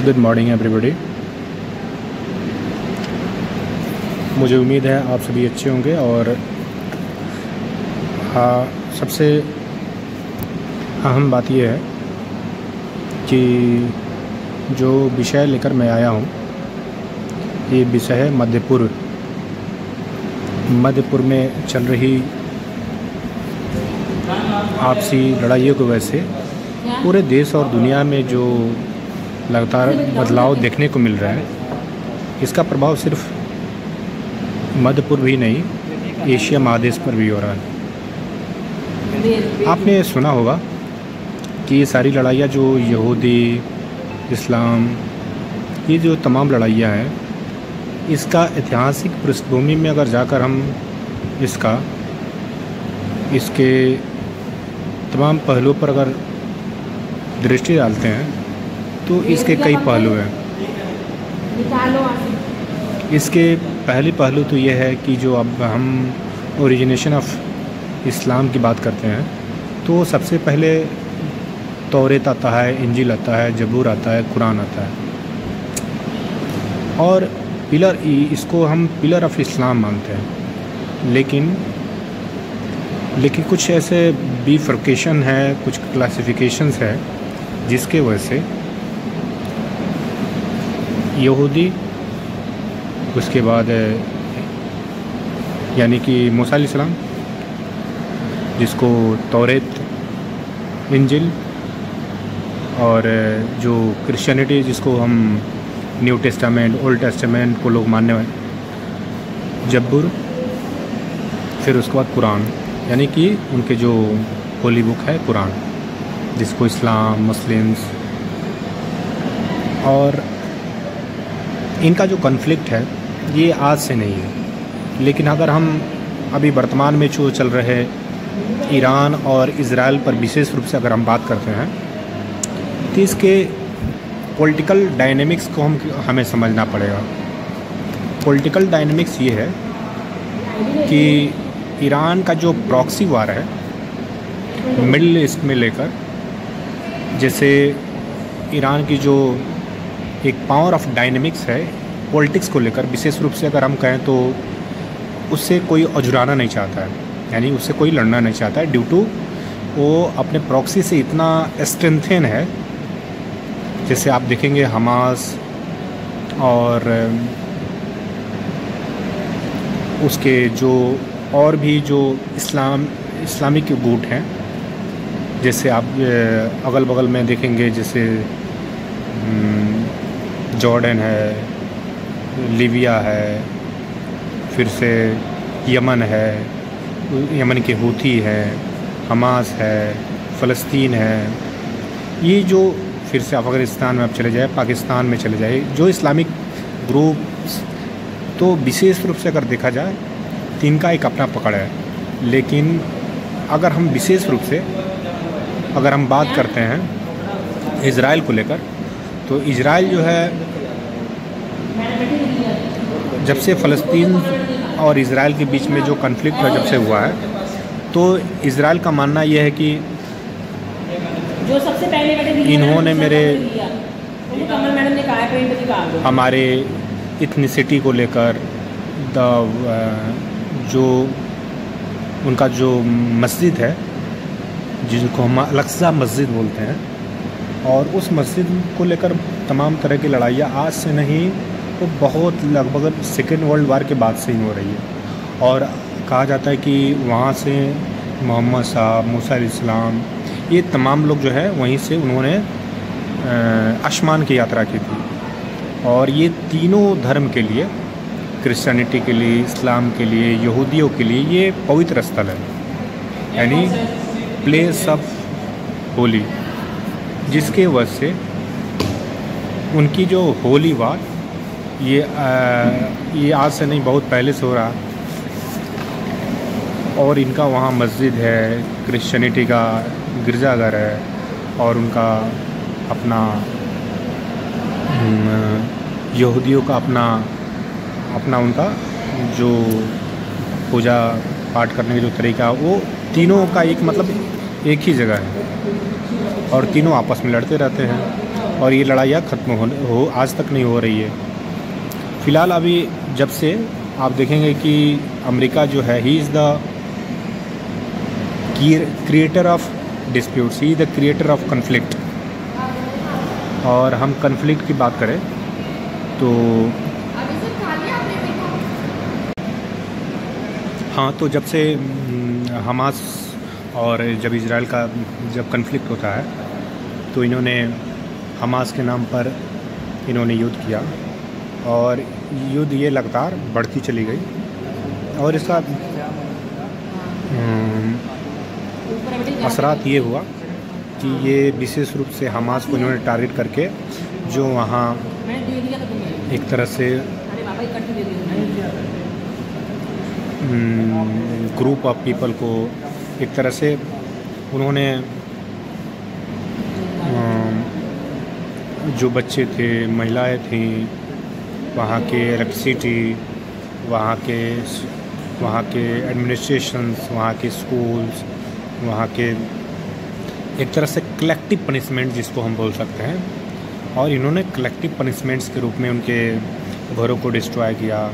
Good morning everybody. मुझे उम्मीद है आप सभी अच्छे होंगे। और सबसे अहम बात यह है कि जो विषय लेकर मैं आया हूँ ये विषय है मध्य पूर्व। मध्य पूर्व में चल रही आपसी लड़ाइयों की वजह से पूरे देश और दुनिया में जो लगातार बदलाव देखने को मिल रहा है, इसका प्रभाव सिर्फ मध्य पूर्व ही नहीं, एशिया महादेश पर भी हो रहा है। आपने सुना होगा कि ये सारी लड़ाइयाँ जो यहूदी, इस्लाम, ये जो तमाम लड़ाइयाँ हैं, इसका ऐतिहासिक पृष्ठभूमि में अगर जाकर हम इसके तमाम पहलुओं पर अगर दृष्टि डालते हैं तो इसके कई पहलू हैं। इसके पहले पहलू तो ये है कि जो अब हम ओरिजिनेशन ऑफ इस्लाम की बात करते हैं तो सबसे पहले तौरेत आता है, इंजील आता है, जबूर आता है, कुरान आता है। और इसको हम पिलर ऑफ इस्लाम मानते हैं। लेकिन कुछ ऐसे बिफर्केशन है, कुछ क्लासिफिकेशंस है जिसके वजह से यहूदी, उसके बाद यानी कि मूसा अलैहिस्सलाम, जिसको तौरेत, इंजिल, और जो क्रिश्चियनिटी जिसको हम न्यू टेस्टामेंट, ओल्ड टेस्टामेंट को लोग मानने वाले, जब्बूर, फिर उसके बाद कुरान, यानी कि उनके जो होली बुक है कुरान, जिसको इस्लाम, मुस्लिम्स, और इनका जो कॉन्फ्लिक्ट है ये आज से नहीं है। लेकिन अगर हम अभी वर्तमान में जो चल रहे ईरान और इज़राइल पर विशेष रूप से अगर हम बात करते हैं तो इसके पॉलिटिकल डायनेमिक्स को हमें समझना पड़ेगा। पॉलिटिकल डायनेमिक्स ये है कि ईरान का जो प्रॉक्सी वार है मिडिल ईस्ट में लेकर, जैसे ईरान की जो एक पावर ऑफ डायनेमिक्स है पॉलिटिक्स को लेकर, विशेष रूप से अगर हम कहें तो उससे कोई अजुराना नहीं चाहता है, यानी उससे कोई लड़ना नहीं चाहता है, ड्यू टू वो अपने प्रॉक्सी से इतना स्ट्रेंथन है। जैसे आप देखेंगे हमास और उसके जो और भी जो इस्लामिक गुट हैं, जैसे आप अगल बगल में देखेंगे, जैसे जॉर्डन है, लीबिया है, फिर से यमन है, यमन के हूथी है, हमास है, फ़लस्तीन है, ये जो फिर से अफ़गानिस्तान में आप चले जाए, पाकिस्तान में चले जाए, जो इस्लामिक ग्रुप्स, तो विशेष रूप से अगर देखा जाए तो इनका एक अपना पकड़ है। लेकिन अगर हम विशेष रूप से अगर हम बात करते हैं इज़राइल को लेकर, तो इज़राइल जो है जब से फ़लस्तीन और इज़राइल के बीच में जो कॉन्फ्लिक्ट जब से हुआ है, तो इज़राइल का मानना यह है कि जो सबसे पहले इन्होंने हमारे इथनिसिटी को लेकर जो उनका जो मस्जिद है, जिसको हम अल-अक़्सा मस्जिद बोलते हैं, और उस मस्जिद को लेकर तमाम तरह की लड़ाइयाँ आज से नहीं तो बहुत लगभग सेकेंड वर्ल्ड वार के बाद से ही हो रही है। और कहा जाता है कि वहाँ से मोहम्मद साहब, मूसा अलैहिस्सलाम, ये तमाम लोग जो है वहीं से उन्होंने आसमान की यात्रा की थी। और ये तीनों धर्म के लिए, क्रिश्चियनिटी के लिए, इस्लाम के लिए, यहूदियों के लिए ये पवित्र स्थल है, यानी प्लेस ऑफ होली, जिसके वजह से उनकी जो होली वार ये आज से नहीं बहुत पहले से हो रहा। और इनका वहाँ मस्जिद है, क्रिश्चियनिटी का गिरजाघर है, और उनका अपना यहूदियों का अपना उनका जो पूजा पाठ करने का जो तरीका, वो तीनों का एक मतलब एक ही जगह है, और तीनों आपस में लड़ते रहते हैं। और ये लड़ाइयाँ ख़त्म हो आज तक नहीं हो रही है। फ़िलहाल अभी जब से आप देखेंगे कि अमेरिका जो है, he is the creator of disputes, he is the creator of conflict. और हम कन्फ्लिक्ट की बात करें तो हाँ, तो जब से हमास और जब इज़राइल का जब कन्फ्लिक्ट होता है तो इन्होंने हमास के नाम पर इन्होंने युद्ध किया और युद्ध ये लगातार बढ़ती चली गई और इसका असरात ये हुआ कि ये विशेष रूप से हमास को इन्होंने टारगेट करके जो वहाँ एक तरह से ग्रुप ऑफ पीपल को एक तरह से उन्होंने जो बच्चे थे, महिलाएं थीं, वहाँ के इलेक्ट्रिसिटी, वहाँ के एडमिनिस्ट्रेशंस, वहाँ के स्कूल्स, वहाँ के एक तरह से कलेक्टिव पनिशमेंट जिसको हम बोल सकते हैं, और इन्होंने कलेक्टिव पनिशमेंट्स के रूप में उनके घरों को डिस्ट्रॉय किया,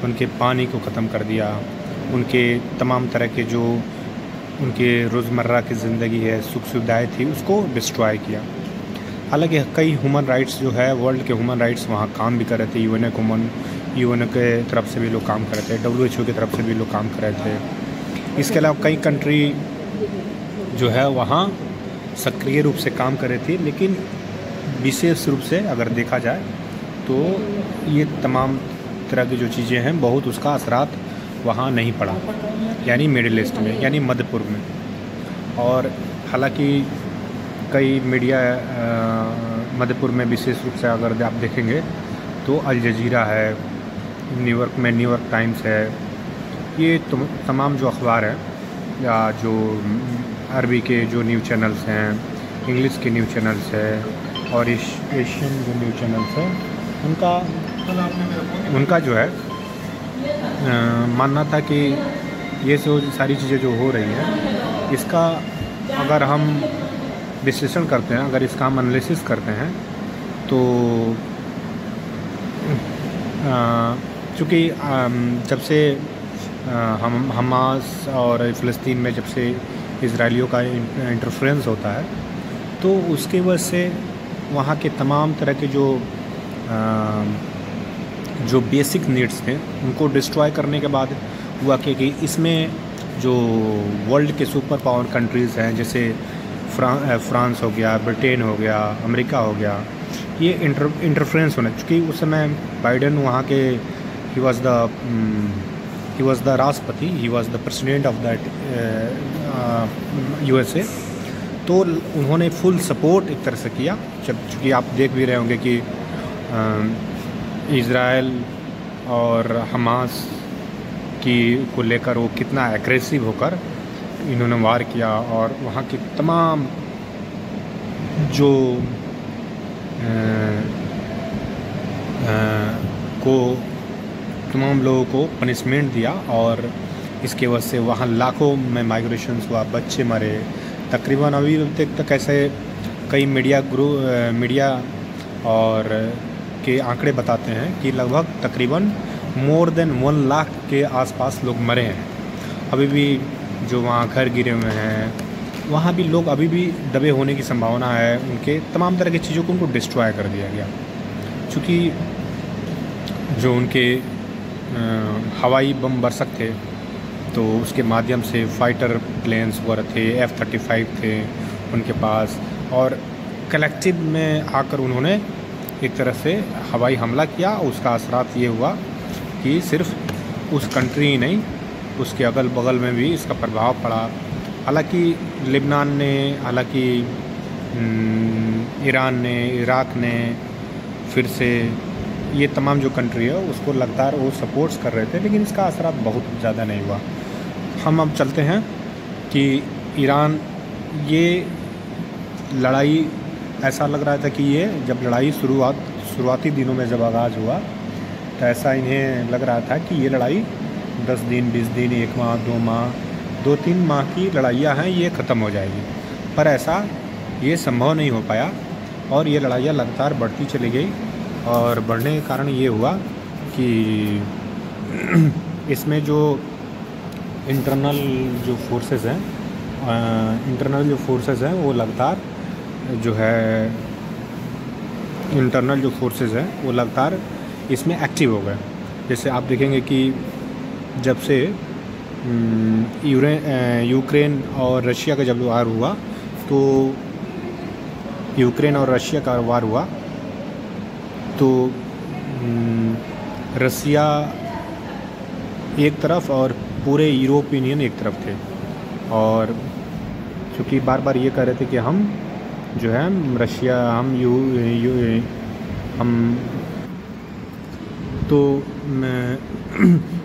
उनके पानी को ख़त्म कर दिया, उनके तमाम तरह के जो उनके रोज़मर्रा की ज़िंदगी है, सुख सुविधाएँ थी, उसको डिस्ट्रॉय किया। हालांकि कई ह्यूमन राइट्स जो है, वर्ल्ड के ह्यूमन राइट्स वहाँ काम भी कर रहे थे, यूएन के तरफ से भी लोग काम कर रहे थे, WHO की तरफ से भी लोग काम कर रहे थे। इसके अलावा कई कंट्री जो है वहाँ सक्रिय रूप से काम कर रही थी, लेकिन विशेष रूप से अगर देखा जाए तो ये तमाम तरह की जो चीज़ें हैं बहुत उसका असरात वहाँ नहीं पड़ा, यानी मिडिल ईस्ट में, यानी मध्य पूर्व में। और हालांकि कई मीडिया मध्य पूर्व में विशेष रूप से अगर आप देखेंगे तो अल जज़ीरा है, न्यूयॉर्क में न्यूयॉर्क टाइम्स है, ये तमाम जो अखबार हैं या जो अरबी के जो न्यूज़ चैनल्स हैं, इंग्लिश के न्यूज़ चैनल्स हैं और एशियन जो न्यूज़ चैनल्स हैं, उनका जो है मानना था कि ये सारी चीज़ें जो हो रही हैं, इसका अगर हम विश्लेषण करते हैं, अगर इसका हम एनालिसिस करते हैं तो चूँकि जब से हमास और फ़लस्तीन में जब से इजराइलियों का इंटरफेरेंस होता है तो उसकी वजह से वहाँ के तमाम तरह के जो बेसिक नीड्स थे उनको डिस्ट्रॉय करने के बाद हुआ कि इसमें जो वर्ल्ड के सुपर पावर कंट्रीज़ हैं, जैसे फ्रांस हो गया, ब्रिटेन हो गया, अमेरिका हो गया, ये इंटरफेरेंस होना, चूँकि उस समय बाइडेन वहाँ के ही वाज द राष्ट्रपति, he was the president of that USA, तो उन्होंने फुल सपोर्ट एक तरह से किया। जब चूँकि आप देख भी रहे होंगे कि इज़राइल और हमास को लेकर वो कितना एग्रेसिव होकर इन्होंने वार किया और वहाँ के तमाम जो तमाम लोगों को पनिशमेंट दिया और इसके वजह से वहाँ लाखों में माइग्रेशंस हुआ, बच्चे मरे। तकरीबन अभी तक ऐसे कई मीडिया और के आंकड़े बताते हैं कि लगभग तकरीबन मोर देन 1 लाख के आसपास लोग मरे हैं। अभी भी जो वहाँ घर गिरे हुए हैं, वहाँ भी लोग अभी भी दबे होने की संभावना है। उनके तमाम तरह की चीज़ों को उनको डिस्ट्रॉय कर दिया गया, क्योंकि जो उनके हवाई बम बरसक थे तो उसके माध्यम से फाइटर प्लेन्स वगैरह थे, F-35 थे उनके पास, और कलेक्टिव में आकर उन्होंने एक तरह से हवाई हमला किया। उसका असरात ये हुआ कि सिर्फ उस कंट्री ही नहीं, उसके अगल बगल में भी इसका प्रभाव पड़ा। हालांकि लेबनान ने, हालांकि ईरान ने, इराक़ ने, फिर से ये तमाम जो कंट्री है उसको लगातार वो सपोर्ट्स कर रहे थे, लेकिन इसका असरात बहुत ज़्यादा नहीं हुआ। हम अब चलते हैं कि ईरान, ये लड़ाई ऐसा लग रहा था कि ये जब लड़ाई शुरुआती दिनों में जब आगाज़ हुआ तो ऐसा इन्हें लग रहा था कि ये लड़ाई 10 दिन, 20 दिन, 1 माह, 2 माह, 2-3 माह की लड़ाइयाँ हैं, ये ख़त्म हो जाएगी। पर ऐसा ये संभव नहीं हो पाया, और ये लड़ाइयाँ लगातार बढ़ती चली गई, और बढ़ने का कारण ये हुआ कि इसमें जो इंटरनल जो फोर्सेस हैं वो लगातार जो है इंटरनल जो फोर्सेस हैं वो लगातार इसमें एक्टिव हो गए। जैसे आप देखेंगे कि जब से यूक्रेन और रशिया का जब वार हुआ, तो यूक्रेन और रशिया का वार हुआ तो रसिया एक तरफ और पूरे यूरोप यूनियन एक तरफ थे, और चूँकि बार बार ये कह रहे थे कि हम जो है रशिया हम तो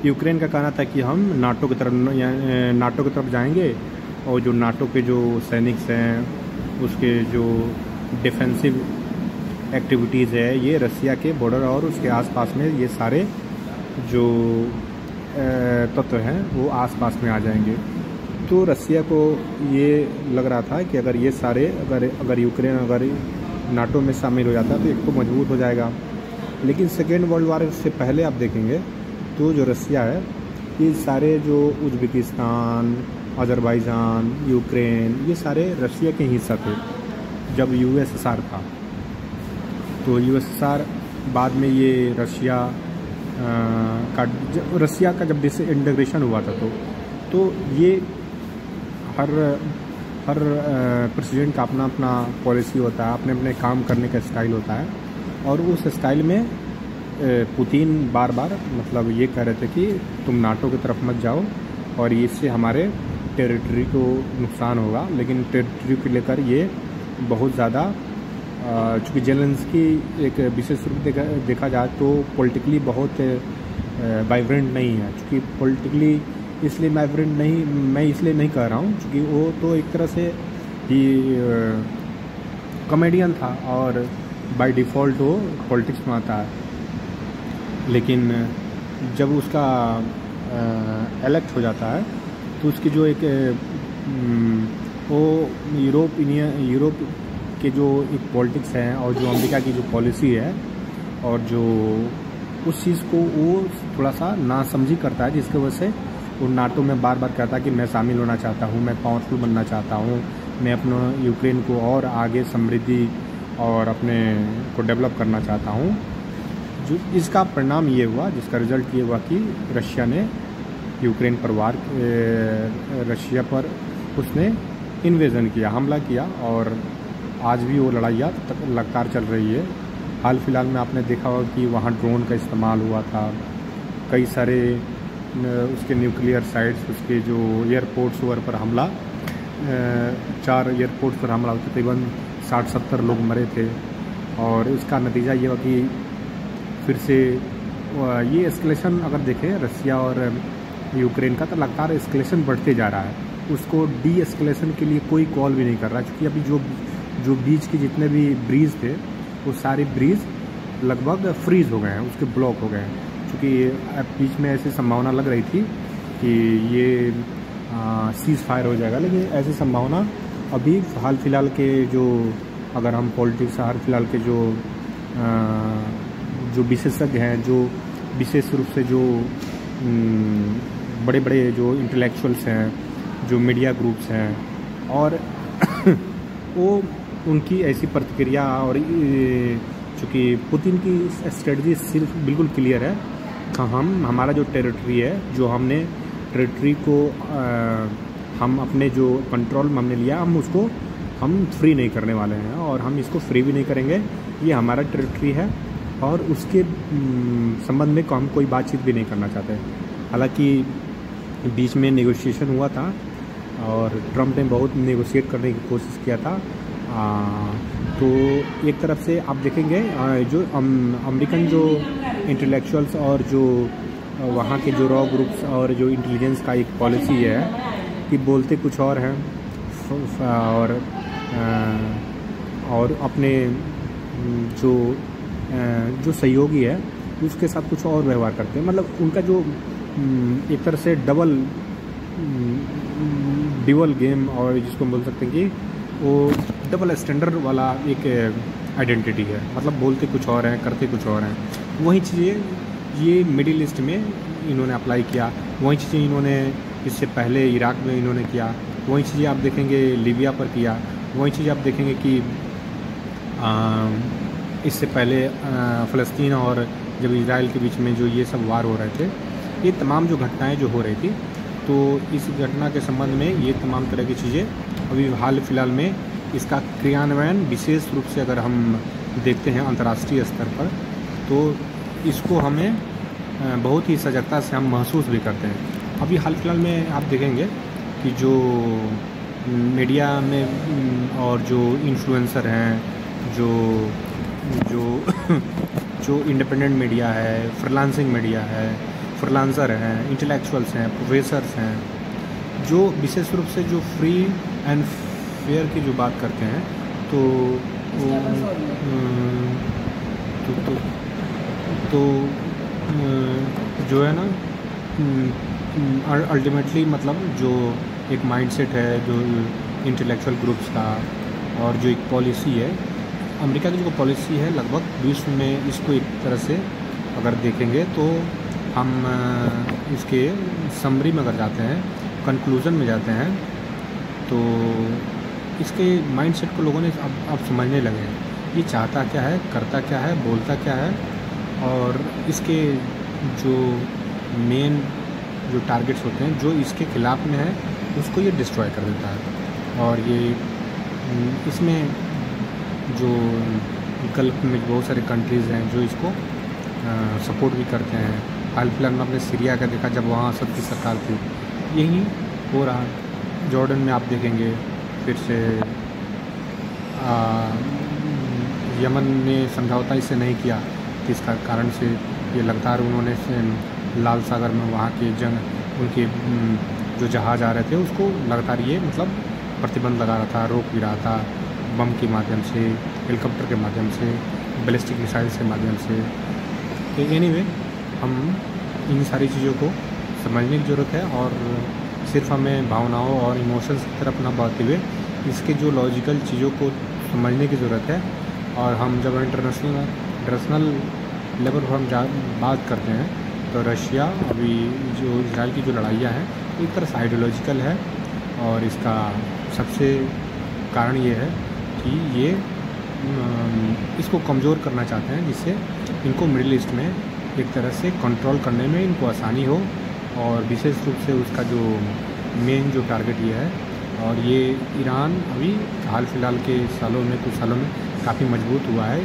यूक्रेन का कहना था कि हम नाटो की तरफ जाएंगे, और जो नाटो के जो सैनिक हैं उसके जो डिफेंसिव एक्टिविटीज़ है ये रसिया के बॉर्डर और उसके आसपास में ये सारे जो तत्व हैं वो आसपास में आ जाएंगे। तो रसिया को ये लग रहा था कि अगर ये सारे अगर यूक्रेन अगर नाटो में शामिल हो जाता है तो एक तो मजबूत हो जाएगा। लेकिन सेकेंड वर्ल्ड वार से पहले आप देखेंगे तो जो रसिया है ये सारे जो उज़्बेकिस्तान, अज़रबैजान, यूक्रेन ये सारे रसिया के हिस्सा थे जब यूएसएसआर था। तो यूएसएसआर बाद में ये रसिया का जब डिसइंटीग्रेशन हुआ था तो ये हर प्रेसिडेंट का अपना अपना पॉलिसी होता है, अपने अपने काम करने का स्टाइल होता है, और उस स्टाइल में पुतिन बार बार मतलब ये कह रहे थे कि तुम नाटो की तरफ मत जाओ और इससे हमारे टेरिटरी को नुकसान होगा। लेकिन टेरिटरी को लेकर ये बहुत ज़्यादा चूँकि जेलेंस्की एक विशेष रूप देखा जाए तो पॉलिटिकली बहुत वाइब्रेंट नहीं है। चूँकि पॉलिटिकली इसलिए वाइब्रेंट नहीं, मैं इसलिए नहीं कह रहा हूँ क्योंकि वो तो एक तरह से ही कॉमेडियन था और बाय डिफ़ॉल्ट वो पॉलिटिक्स में आता है। लेकिन जब उसका इलेक्ट हो जाता है तो उसकी जो एक वो यूरोप के जो एक पॉलिटिक्स है और जो अमेरिका की जो पॉलिसी है और जो उस चीज़ को वो थोड़ा सा नासमझी करता है, जिसकी वजह से वो नाटो में बार बार कहता है कि मैं शामिल होना चाहता हूँ, मैं पावरफुल बनना चाहता हूँ, मैं अपना यूक्रेन को और आगे समृद्धि और अपने को डेवलप करना चाहता हूँ। जो इसका परिणाम ये हुआ, जिसका रिज़ल्ट ये हुआ कि रशिया ने यूक्रेन पर रशिया पर उसने इन्वेजन किया, हमला किया, और आज भी वो लड़ाइयाँ लगातार चल रही है। हाल फिलहाल में आपने देखा होगा कि वहाँ ड्रोन का इस्तेमाल हुआ था, कई सारे उसके न्यूक्लियर साइट्स, उसके जो एयरपोर्ट्स पर हमला, 4 एयरपोर्ट्स पर हमला, तकरीबन 60-70 लोग मरे थे। और इसका नतीजा ये हुआ कि फिर से ये एस्केलेशन अगर देखें रसिया और यूक्रेन का, तो लगातार एस्केलेशन बढ़ते जा रहा है। उसको डी एस्केलेशन के लिए कोई कॉल भी नहीं कर रहा, क्योंकि अभी जो बीच के जितने भी ब्रीज थे वो सारे ब्रीज लगभग फ्रीज़ हो गए हैं, उसके ब्लॉक हो गए हैं। क्योंकि बीच में ऐसी संभावना लग रही थी कि ये सीज़ फायर हो जाएगा, लेकिन ऐसी संभावना अभी हाल फिलहाल के जो, अगर हम पॉलिटिक्स हाल फिलहाल के जो विशेषज्ञ हैं, जो विशेष रूप से जो बड़े बड़े जो इंटेलेक्चुअल्स हैं, जो मीडिया ग्रुप्स हैं, और वो उनकी ऐसी प्रतिक्रिया, और चूँकि पुतिन की स्ट्रेटजी सिर्फ बिल्कुल क्लियर है कि हमारा जो टेरिटरी है, जो हमने टेरिटरी को हम अपने जो कंट्रोल में हमने लिया, हम फ्री नहीं करने वाले हैं, और हम इसको फ्री भी नहीं करेंगे। ये हमारा टेरिटरी है और उसके संबंध में हम कोई बातचीत भी नहीं करना चाहते। हालांकि बीच में नेगोशिएशन हुआ था और ट्रम्प ने बहुत नेगोशिएट करने की कोशिश किया था। तो एक तरफ से आप देखेंगे जो अमेरिकन जो इंटेलेक्चुअल्स और जो वहाँ के जो रॉ ग्रुप्स और जो इंटेलिजेंस का एक पॉलिसी है कि बोलते कुछ और हैं और अपने जो सहयोगी है उसके साथ कुछ और व्यवहार करते हैं। मतलब उनका जो एक तरह से डबल गेम, और जिसको हम बोल सकते हैं कि वो डबल स्टैंडर्ड वाला एक आइडेंटिटी है, मतलब बोलते कुछ और हैं, करते कुछ और हैं। वही चीज़ें ये मिडिल ईस्ट में इन्होंने अप्लाई किया, वही चीज़ें इन्होंने इससे पहले इराक़ में इन्होंने किया, वही चीज़ें आप देखेंगे लीबिया पर किया, वही चीज़ आप देखेंगे कि इससे पहले फ़लस्तीन और जब इजराइल के बीच में जो ये सब वार हो रहे थे, ये तमाम जो घटनाएं जो हो रही थी, तो इस घटना के संबंध में ये तमाम तरह की चीज़ें अभी हाल फिलहाल में इसका क्रियान्वयन विशेष रूप से अगर हम देखते हैं अंतर्राष्ट्रीय स्तर पर, तो इसको हमें बहुत ही सजगता से हम महसूस भी करते हैं। अभी हाल फिलहाल में आप देखेंगे कि जो मीडिया में और जो इन्फ्लुएंसर हैं, जो इंडिपेंडेंट मीडिया है, फ्रीलांसिंग मीडिया है, फ्रीलांसर हैं, इंटेलेक्चुअल्स हैं, प्रोफेसर्स हैं, जो विशेष रूप से जो फ्री एंड फेयर की जो बात करते हैं, तो जो है ना, अल्टीमेटली मतलब जो एक माइंडसेट है जो इंटेलेक्चुअल ग्रुप्स का, और जो एक पॉलिसी है अमेरिका की, जो पॉलिसी है लगभग विश्व में, इसको एक तरह से अगर देखेंगे तो हम इसके समरी में अगर जाते हैं, कंक्लूज़न में जाते हैं, तो इसके माइंडसेट को लोगों ने अब समझने लगे हैं। ये चाहता क्या है, करता क्या है, बोलता क्या है, और इसके जो मेन जो टारगेट्स होते हैं जो इसके ख़िलाफ़ में है, उसको ये डिस्ट्रॉय कर देता है। और ये इसमें जो गल्फ़ में बहुत सारे कंट्रीज़ हैं जो इसको सपोर्ट भी करते हैं। हाल फिलहाल में आपने सीरिया का देखा, जब वहाँ असद की सरकार थी, यही हो रहा। जॉर्डन में आप देखेंगे फिर से यमन ने समझौता इससे नहीं किया, जिसका कारण से ये लगातार उन्होंने लाल सागर में वहाँ के उनके जो जहाज़ आ रहे थे उसको लगातार ये मतलब प्रतिबंध लगा रहा था, रोक भी रहा था, बम के माध्यम से, हेलीकॉप्टर के माध्यम से, बैलिस्टिक मिसाइल्स के माध्यम से। तो एनीवे, हम इन सारी चीज़ों को समझने की ज़रूरत है, और सिर्फ हमें भावनाओं और इमोशंस की तरफ न बढ़ते हुए इसके जो लॉजिकल चीज़ों को समझने की ज़रूरत है। और हम जब इंटरनेशनल लेवल पर हम बात करते हैं, तो रशिया अभी जो इजराइल की जो लड़ाइयाँ हैं, एक तरह से आइडियोलॉजिकल है, और इसका सबसे कारण ये है कि ये इसको कमज़ोर करना चाहते हैं, जिससे इनको मिडिल ईस्ट में एक तरह से कंट्रोल करने में इनको आसानी हो। और विशेष रूप से उसका जो मेन जो टारगेट ये है, और ये ईरान अभी हाल फिलहाल के सालों में, कुछ सालों में काफ़ी मजबूत हुआ है।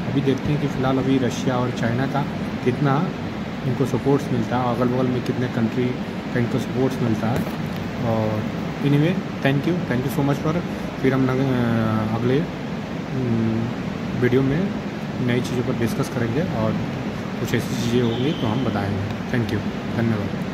अभी देखते हैं कि फ़िलहाल अभी रशिया और चाइना का कितना इनको सपोर्ट्स मिलता है, अगल बगल में कितने कंट्री का इनको सपोर्ट्स मिलता है। और anyway, thank you so much for. फिर हम अगले वीडियो में नई चीज़ों पर डिस्कस करेंगे, और कुछ ऐसी चीज़ें होंगी तो हम बताएंगे। थैंक यू, धन्यवाद।